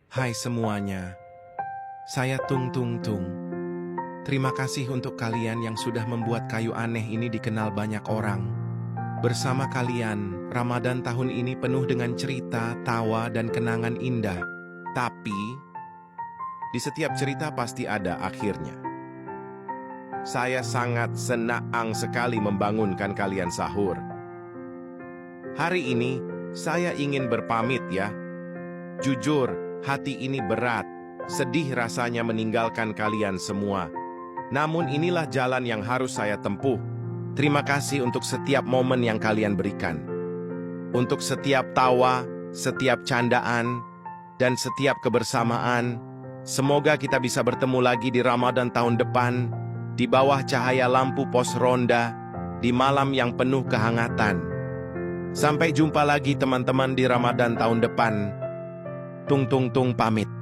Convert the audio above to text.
Hai semuanya, saya Tung Tung Tung. Terima kasih untuk kalian yang sudah membuat kayu aneh ini dikenal banyak orang. Bersama kalian, Ramadan tahun ini penuh dengan cerita, tawa, dan kenangan indah. Tapi, di setiap cerita pasti ada akhirnya. Saya sangat senang sekali membangunkan kalian sahur. Hari ini, saya ingin berpamit ya. Jujur, hati ini berat, sedih rasanya meninggalkan kalian semua. Namun inilah jalan yang harus saya tempuh. Terima kasih untuk setiap momen yang kalian berikan. Untuk setiap tawa, setiap candaan, dan setiap kebersamaan. Semoga kita bisa bertemu lagi di Ramadan tahun depan, di bawah cahaya lampu pos ronda, di malam yang penuh kehangatan. Sampai jumpa lagi teman-teman di Ramadan tahun depan. Tung Tung Tung pamit.